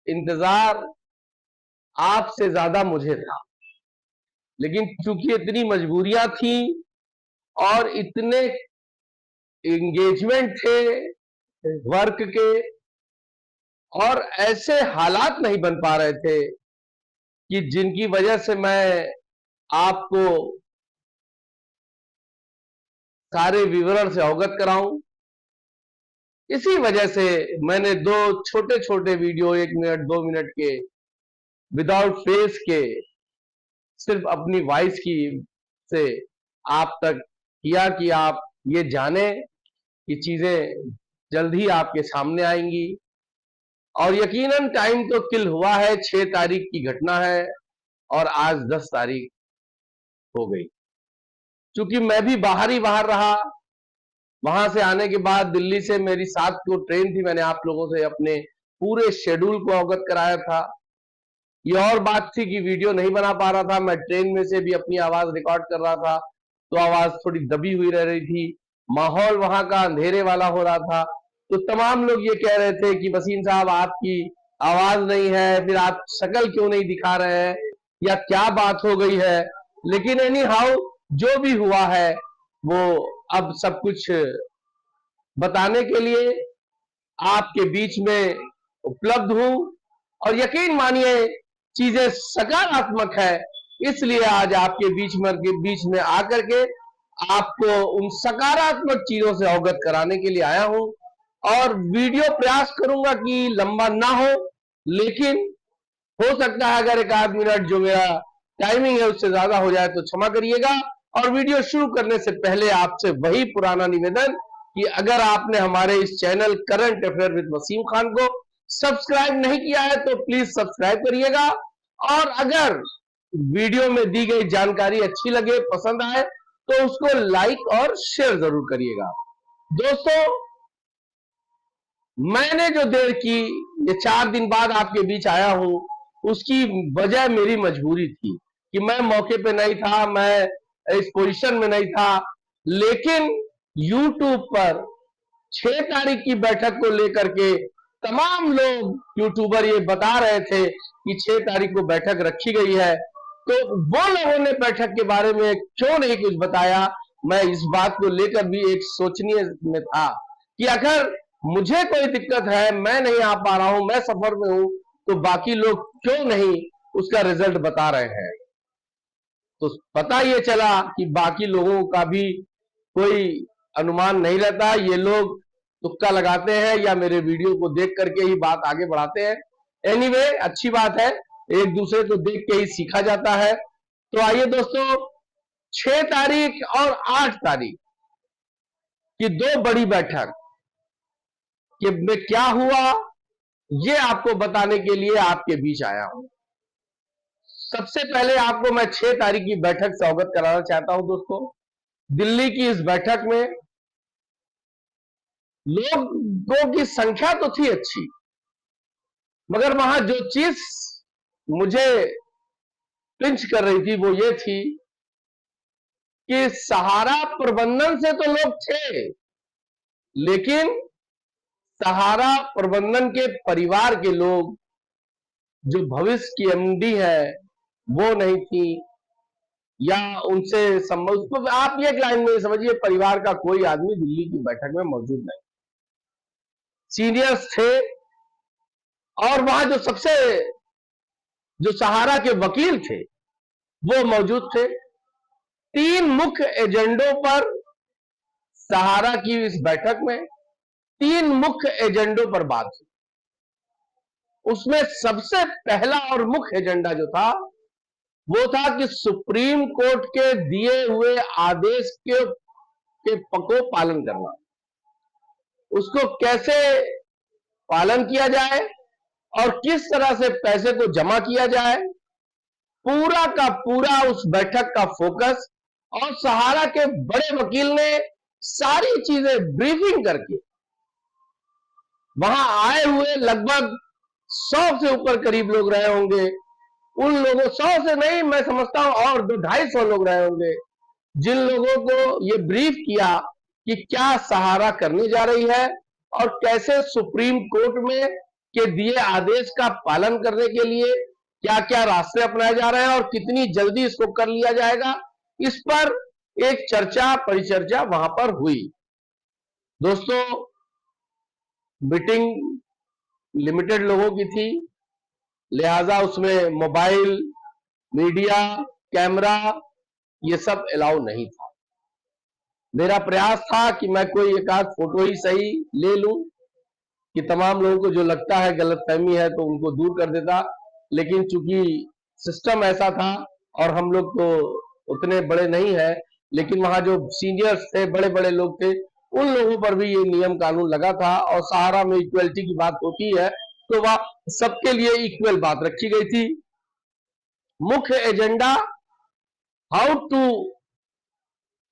इंतजार आपसे ज्यादा मुझे था, लेकिन चूंकि इतनी मजबूरियां थी और इतने एंगेजमेंट थे वर्क के, और ऐसे हालात नहीं बन पा रहे थे कि जिनकी वजह से मैं आपको सारे विवरण से अवगत कराऊं। इसी वजह से मैंने दो छोटे छोटे वीडियो 1 मिनट 2 मिनट के विदाउट फेस के सिर्फ अपनी वॉइस की से आप तक किया कि आप ये जाने कि चीजें जल्द ही आपके सामने आएंगी। और यकीनन टाइम तो किल हुआ है, 6 तारीख की घटना है और आज 10 तारीख हो गई। चूंकि मैं भी बाहर ही बाहर रहा, वहां से आने के बाद दिल्ली से मेरी 7 को ट्रेन थी, मैंने आप लोगों से अपने पूरे शेड्यूल को अवगत कराया था। ये और बात थी कि वीडियो नहीं बना पा रहा था, मैं ट्रेन में से भी अपनी आवाज रिकॉर्ड कर रहा था तो आवाज थोड़ी दबी हुई रह रही थी, माहौल वहां का अंधेरे वाला हो रहा था। तो तमाम लोग ये कह रहे थे कि वसीम साहब आपकी आवाज नहीं है, फिर आप शक्ल क्यों नहीं दिखा रहे हैं, या क्या बात हो गई है। लेकिन एनी हाउ जो भी हुआ है वो अब सब कुछ बताने के लिए आपके बीच में उपलब्ध हूं। और यकीन मानिए चीजें सकारात्मक है, इसलिए आज आपके बीच में आकर के आपको उन सकारात्मक चीजों से अवगत कराने के लिए आया हूं। और वीडियो प्रयास करूंगा कि लंबा ना हो, लेकिन हो सकता है अगर 1 मिनट जो मेरा टाइमिंग है उससे ज्यादा हो जाए तो क्षमा करिएगा। और वीडियो शुरू करने से पहले आपसे वही पुराना निवेदन कि अगर आपने हमारे इस channel current affair with Wasim Khan को सब्सक्राइब नहीं किया है तो प्लीज सब्सक्राइब करिएगा। और अगर वीडियो में दी गई जानकारी अच्छी लगे, पसंद आए, तो उसको लाइक और शेयर जरूर करिएगा। दोस्तों, मैंने जो देर की, ये 4 दिन बाद आपके बीच आया हूं, उसकी वजह मेरी मजबूरी थी कि मैं मौके पे नहीं था, मैं इस पोजीशन में नहीं था। लेकिन YouTube पर 6 तारीख की बैठक को लेकर के तमाम लोग यूट्यूबर ये बता रहे थे कि 6 तारीख को बैठक रखी गई है, तो वो लोगों ने बैठक के बारे में क्यों नहीं कुछ बताया। मैं इस बात को लेकर भी एक सोचनीय में था कि अगर मुझे कोई दिक्कत है, मैं नहीं आ पा रहा हूं, मैं सफर में हूं, तो बाकी लोग क्यों नहीं उसका रिजल्ट बता रहे हैं। तो पता ये चला कि बाकी लोगों का भी कोई अनुमान नहीं रहता, ये लोग तुक्का लगाते हैं या मेरे वीडियो को देख करके ही बात आगे बढ़ाते हैं। एनीवे, अच्छी बात है, एक दूसरे को देख के ही सीखा जाता है। तो आइए दोस्तों, 6 तारीख और 8 तारीख की 2 बड़ी बैठक कि में क्या हुआ ये आपको बताने के लिए आपके बीच आया हूं। सबसे पहले आपको मैं 6 तारीख की बैठक से अवगत कराना चाहता हूं। दोस्तों, दिल्ली की इस बैठक में लोगों की संख्या तो थी अच्छी, मगर वहां जो चीज मुझे पिंच कर रही थी वो ये थी कि सहारा प्रबंधन से तो लोग थे, लेकिन सहारा प्रबंधन के परिवार के लोग, जो भविष्य की एमडी है वो नहीं थी, या उनसे संबंध, आप ये लाइन में समझिए परिवार का कोई आदमी दिल्ली की बैठक में मौजूद नहीं। सीनियर्स थे और वहां जो सहारा के वकील थे वो मौजूद थे। 3 मुख्य एजेंडों पर सहारा की इस बैठक में 3 मुख्य एजेंडों पर बात हुई। उसमें सबसे पहला और मुख्य एजेंडा जो था वो था कि सुप्रीम कोर्ट के दिए हुए आदेश को पालन करना, उसको कैसे पालन किया जाए और किस तरह से पैसे को जमा किया जाए, पूरा का पूरा उस बैठक का फोकस। और सहारा के बड़े वकील ने सारी चीजें ब्रीफिंग करके, वहां आए हुए लगभग 100 से ऊपर करीब लोग रहे होंगे, उन लोगों, 100 से नहीं, मैं समझता हूं और 250 लोग रहे होंगे, जिन लोगों को ये ब्रीफ किया कि क्या सहारा करने जा रही है और कैसे सुप्रीम कोर्ट में के दिए आदेश का पालन करने के लिए क्या क्या रास्ते अपनाए जा रहे हैं और कितनी जल्दी इसको कर लिया जाएगा, इस पर एक चर्चा परिचर्चा वहां पर हुई। दोस्तों, मीटिंग लिमिटेड लोगों की थी, लिहाजा उसमें मोबाइल, मीडिया, कैमरा ये सब अलाउ नहीं था। मेरा प्रयास था कि मैं कोई एक आध फोटो ही सही ले लूं कि तमाम लोगों को जो लगता है गलतफहमी है तो उनको दूर कर देता, लेकिन चूंकि सिस्टम ऐसा था और हम लोग तो उतने बड़े नहीं है, लेकिन वहां जो सीनियर्स थे, बड़े बड़े लोग थे, उन लोगों पर भी ये नियम कानून लगा था और सहारा में इक्वलिटी की बात होती है तो वह सबके लिए इक्वल बात रखी गई थी। मुख्य agenda, how to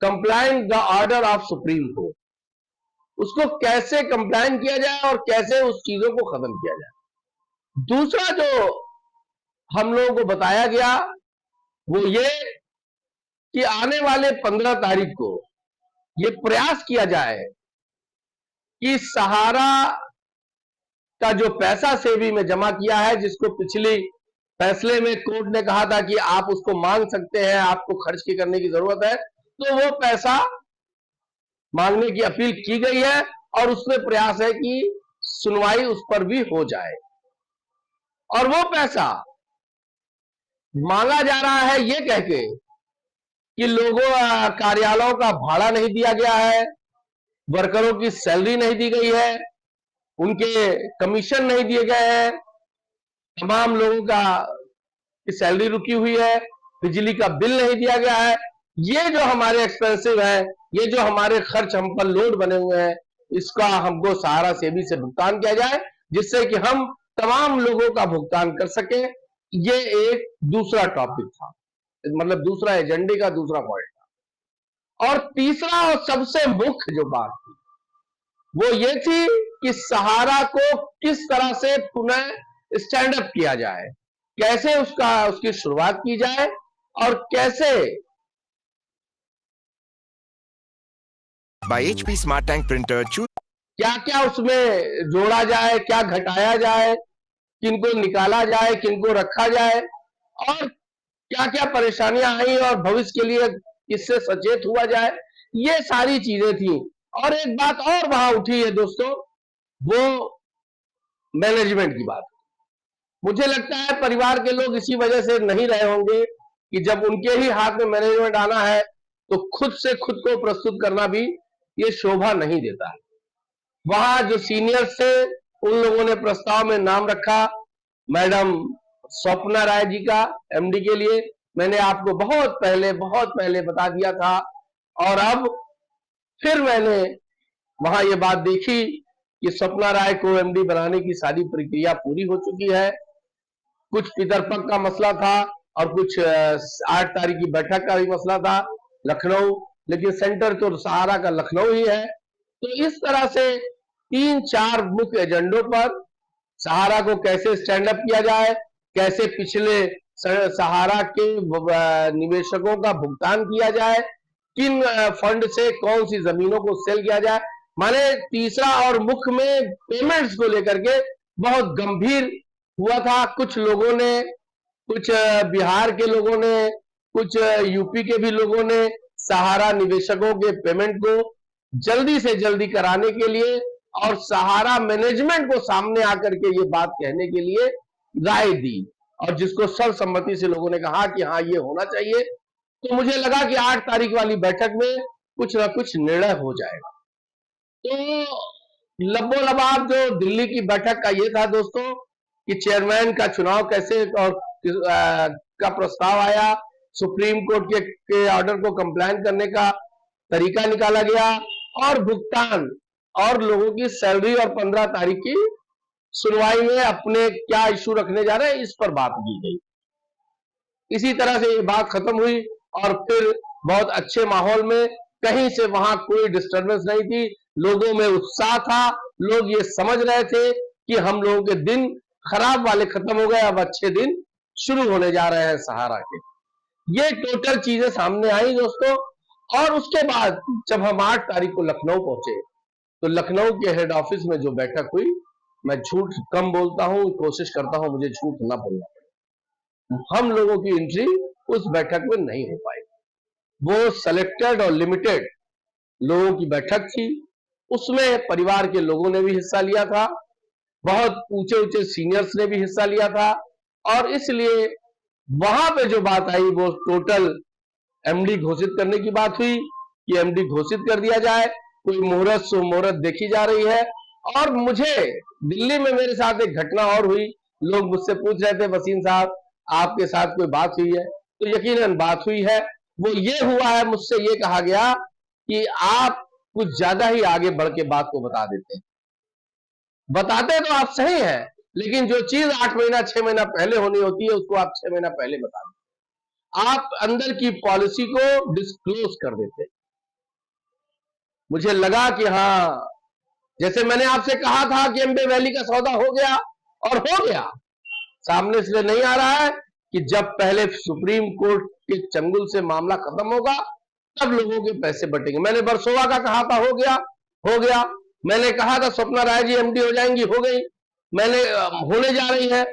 comply the order of Supreme Court, उसको कैसे कंप्लाइन किया जाए और कैसे उस चीजों को खत्म किया जाए। दूसरा जो हम लोगों को बताया गया वो ये कि आने वाले 15 तारीख को ये प्रयास किया जाए कि सहारा का जो पैसा सेबी में जमा किया है, जिसको पिछली फैसले में कोर्ट ने कहा था कि आप उसको मांग सकते हैं, आपको खर्च की करने की जरूरत है, तो वो पैसा मांगने की अपील की गई है और उसमें प्रयास है कि सुनवाई उस पर भी हो जाए। और वो पैसा मांगा जा रहा है ये कह के कि लोगों कार्यालयों का भाड़ा नहीं दिया गया है, वर्करों की सैलरी नहीं दी गई है, उनके कमीशन नहीं दिए गए हैं, तमाम लोगों का की सैलरी रुकी हुई है, बिजली का बिल नहीं दिया गया है। ये जो हमारे एक्सपेंसिव है, ये जो हमारे खर्च हम पर लोड बने हुए हैं, इसका हमको सहारा सेबी से भुगतान किया जाए, जिससे कि हम तमाम लोगों का भुगतान कर सकें। ये एक दूसरा टॉपिक था, मतलब दूसरा एजेंडे का दूसरा पॉइंट था। और तीसरा और सबसे मुख्य जो बात थी वो ये थी कि सहारा को किस तरह से पुनः स्टैंड अप किया जाए, कैसे उसकी शुरुआत की जाए और कैसे by HP Smart Tank Printer क्या क्या उसमें जोड़ा जाए, क्या घटाया जाए, किनको निकाला जाए, किनको रखा जाए और क्या क्या परेशानियां आई और भविष्य के लिए किससे सचेत हुआ जाए, ये सारी चीजें थी। और एक बात और वहां उठी है दोस्तों, वो मैनेजमेंट की बात। मुझे लगता है परिवार के लोग इसी वजह से नहीं रहे होंगे कि जब उनके ही हाथ में मैनेजमेंट आना है तो खुद से खुद को प्रस्तुत करना भी ये शोभा नहीं देता है। वहां जो सीनियर्स थे उन लोगों ने प्रस्ताव में नाम रखा मैडम स्वप्ना राय जी का एमडी के लिए। मैंने आपको बहुत पहले बता दिया था और अब फिर मैंने वहां ये बात देखी कि स्वप्ना राय को एमडी बनाने की सारी प्रक्रिया पूरी हो चुकी है। कुछ पितरपक्ष का मसला था और कुछ 8 तारीख की बैठक का भी मसला था लखनऊ, लेकिन सेंटर तो सहारा का लखनऊ ही है। तो इस तरह से 3-4 मुख्य एजेंडों पर सहारा को कैसे स्टैंड अप किया जाए, कैसे पिछले सहारा के निवेशकों का भुगतान किया जाए, किन फंड से कौन सी जमीनों को सेल किया जाए, माने तीसरा और मुख्य में पेमेंट्स को लेकर के बहुत गंभीर हुआ था। कुछ लोगों ने, कुछ बिहार के लोगों ने, कुछ यूपी के भी लोगों ने सहारा निवेशकों के पेमेंट को जल्दी से जल्दी कराने के लिए और सहारा मैनेजमेंट को सामने आकर के ये बात कहने के लिए राय दी और जिसको सर्वसम्मति से लोगों ने कहा कि हाँ ये होना चाहिए। तो मुझे लगा कि 8 तारीख वाली बैठक में कुछ ना कुछ निर्णय हो जाएगा। तो लबो लबाब जो दिल्ली की बैठक का ये था दोस्तों कि चेयरमैन का चुनाव कैसे और का प्रस्ताव आया, सुप्रीम कोर्ट के ऑर्डर को कंप्लाइन करने का तरीका निकाला गया और भुगतान और लोगों की सैलरी और 15 तारीख की सुनवाई में अपने क्या इशू रखने जा रहे हैं इस पर बात की गई। इसी तरह से ये बात खत्म हुई और फिर बहुत अच्छे माहौल में, कहीं से वहां कोई डिस्टर्बेंस नहीं थी, लोगों में उत्साह था, लोग ये समझ रहे थे कि हम लोगों के दिन खराब वाले खत्म हो गए, अब अच्छे दिन शुरू होने जा रहे हैं सहारा के। ये टोटल चीजें सामने आई दोस्तों। और उसके बाद जब हम 8 तारीख को लखनऊ पहुंचे तो लखनऊ के हेड ऑफिस में जो बैठक हुई मैं झूठ कम बोलता हूं, कोशिश करता हूं मुझे झूठ ना बोलना पड़े। हम लोगों की एंट्री उस बैठक में नहीं हो पाई। वो सेलेक्टेड और लिमिटेड लोगों की बैठक थी। उसमें परिवार के लोगों ने भी हिस्सा लिया था, बहुत ऊंचे ऊंचे सीनियर्स ने भी हिस्सा लिया था, और इसलिए वहां पे जो बात आई वो टोटल एमडी घोषित करने की बात हुई कि एमडी घोषित कर दिया जाए। कोई मुहूर्त सो मुहूर्त देखी जा रही है। और मुझे दिल्ली में मेरे साथ एक घटना और हुई। लोग मुझसे पूछ रहे थे, वसीम साहब आपके साथ कोई बात हुई है? तो यकीनन बात हुई है। वो ये हुआ है, मुझसे ये कहा गया कि आप कुछ ज्यादा ही आगे बढ़ के बात को बता देते हैं। बताते तो आप सही हैं, लेकिन जो चीज 8 महीना 6 महीना पहले होनी होती है उसको आप 6 महीना पहले बता देते। आप अंदर की पॉलिसी को डिस्क्लोज कर देते। मुझे लगा कि हाँ, जैसे मैंने आपसे कहा था कि एम्बे वैली का सौदा हो गया, और हो गया। सामने इसलिए नहीं आ रहा है कि जब पहले सुप्रीम कोर्ट के चंगुल से मामला खत्म होगा तब लोगों के पैसे बटेंगे। मैंने वर्सोवा का कहा था, हो गया, हो गया। मैंने कहा था स्वप्ना राय जी एमडी हो जाएंगी, हो गई। मैंने होने जा रही है।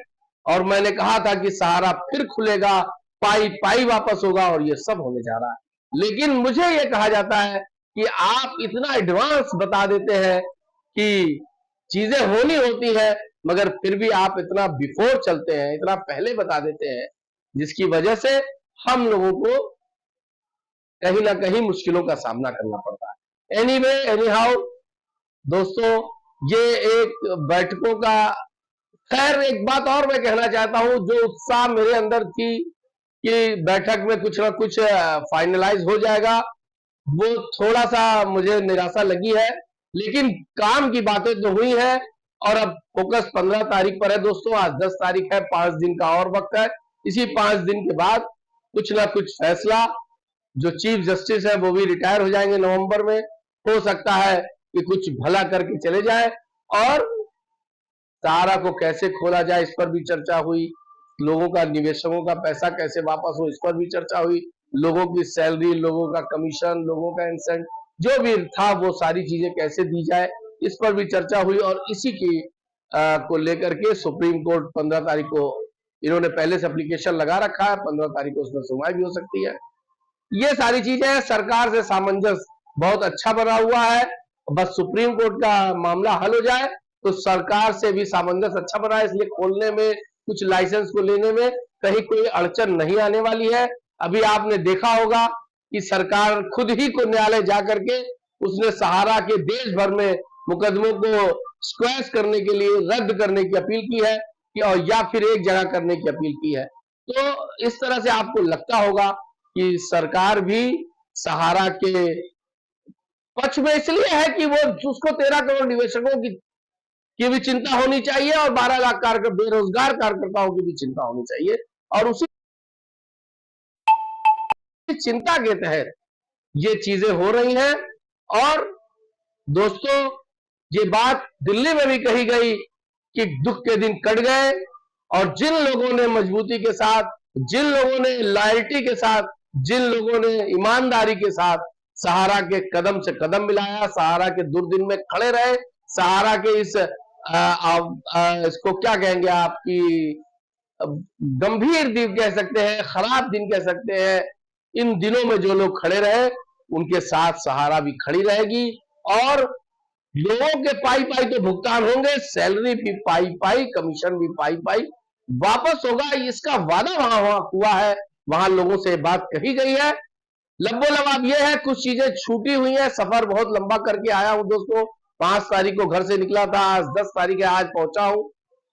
और मैंने कहा था कि सहारा फिर खुलेगा, पाई पाई वापस होगा, और ये सब होने जा रहा है। लेकिन मुझे ये कहा जाता है कि आप इतना एडवांस बता देते हैं कि चीजें होनी होती है, मगर फिर भी आप इतना बिफोर चलते हैं, इतना पहले बता देते हैं, जिसकी वजह से हम लोगों को कहीं ना कहीं मुश्किलों का सामना करना पड़ता है। एनीवे, एनी हाउ दोस्तों, ये एक बैठकों का, खैर एक बात और मैं कहना चाहता हूं, जो उत्साह मेरे अंदर थी कि बैठक में कुछ ना कुछ फाइनलाइज हो जाएगा, वो थोड़ा सा मुझे निराशा लगी है। लेकिन काम की बातें तो हुई है, और अब फोकस 15 तारीख पर है दोस्तों। आज 10 तारीख है, 5 दिन का और वक्त है। इसी 5 दिन के बाद कुछ ना कुछ फैसला, जो चीफ जस्टिस है वो भी रिटायर हो जाएंगे नवंबर में, हो सकता है कि कुछ भला करके चले जाए। और सहारा को कैसे खोला जाए इस पर भी चर्चा हुई। लोगों का, निवेशकों का पैसा कैसे वापस हो इस पर भी चर्चा हुई। लोगों की सैलरी, लोगों का कमीशन, लोगों का इंसेंट जो भी था वो सारी चीजें कैसे दी जाए इस पर भी चर्चा हुई। और इसी की को लेकर के सुप्रीम कोर्ट 15 तारीख को, इन्होंने पहले से एप्लीकेशन लगा रखा है, 15 तारीख को उसमें सुनवाई भी हो सकती है। ये सारी चीजें, सरकार से सामंजस्य बहुत अच्छा बना हुआ है। बस सुप्रीम कोर्ट का मामला हल हो जाए तो सरकार से भी सामंजस्य अच्छा बना है, इसलिए खोलने में, कुछ लाइसेंस को लेने में कहीं कोई अड़चन नहीं आने वाली है। अभी आपने देखा होगा कि सरकार खुद ही को न्यायालय जाकर के उसने सहारा के देश भर में मुकदमों को स्क्वैश करने के लिए रद्द करने की अपील की है, और या फिर एक जगह करने की अपील की है। तो इस तरह से आपको लगता होगा कि सरकार भी सहारा के पक्ष में इसलिए है कि वो उसको 13 करोड़ निवेशकों की भी चिंता होनी चाहिए, और 12 लाख बेरोजगार कार्यकर्ताओं की भी चिंता होनी चाहिए। और उसी चिंता के तहत ये चीजें हो रही हैं। और दोस्तों, ये बात दिल्ली में भी कही गई कि दुख के दिन कट गए, और जिन लोगों ने मजबूती के साथ, जिन लोगों ने लॉयल्टी के साथ, जिन लोगों ने ईमानदारी के साथ सहारा के कदम से कदम मिलाया, सहारा के दुर्दिन में खड़े रहे, सहारा के इस इसको क्या कहेंगे, आपकी गंभीर दिन कह सकते हैं, खराब दिन कह सकते हैं, इन दिनों में जो लोग खड़े रहे उनके साथ सहारा भी खड़ी रहेगी। और लोगों के पाई पाई तो भुगतान होंगे, सैलरी भी पाई पाई, कमीशन भी पाई पाई वापस होगा, इसका वादा वहां हुआ है, वहां लोगों से बात कही गई है। लब्बो अब यह है, कुछ चीजें छूटी हुई है। सफर बहुत लंबा करके आया हूं दोस्तों, 5 तारीख को घर से निकला था, आज 10 तारीख है, आज पहुंचा हूं।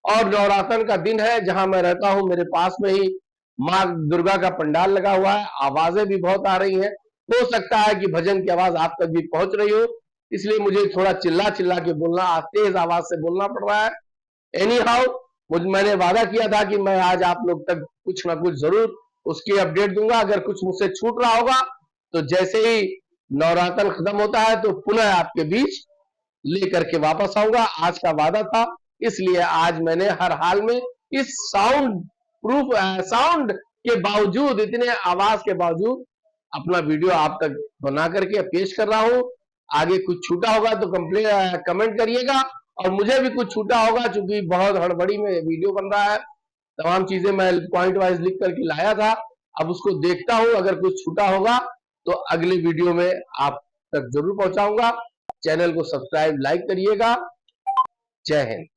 और नवरात्र का दिन है, जहां मैं रहता हूं मेरे पास में ही मां दुर्गा का पंडाल लगा हुआ है। आवाजें भी बहुत आ रही हैं, हो सकता है कि भजन की आवाज आप तक भी पहुंच रही हो, इसलिए मुझे थोड़ा चिल्ला चिल्ला के बोलना, तेज आवाज से बोलना पड़ रहा है। एनी हाउ, मैंने वादा किया था कि मैं आज आप लोग तक कुछ ना कुछ जरूर उसकी अपडेट दूंगा। अगर कुछ मुझसे छूट रहा होगा तो जैसे ही नवरात्र खत्म होता है तो पुनः आपके बीच लेकर के वापस आऊंगा। आज का वादा था, इसलिए आज मैंने हर हाल में इस साउंड प्रूफ, साउंड के बावजूद, इतने आवाज के बावजूद अपना वीडियो आप तक बना करके पेश कर रहा हूं। आगे कुछ छूटा होगा तो कमेंट करिएगा, और मुझे भी कुछ छूटा होगा, चूंकि बहुत हड़बड़ी में वीडियो बन रहा है, तमाम चीजें मैं पॉइंट वाइज लिख करके लाया था, अब उसको देखता हूं, अगर कुछ छूटा होगा तो अगले वीडियो में आप तक जरूर पहुंचाऊंगा। चैनल को सब्सक्राइब लाइक करिएगा। जय हिंद।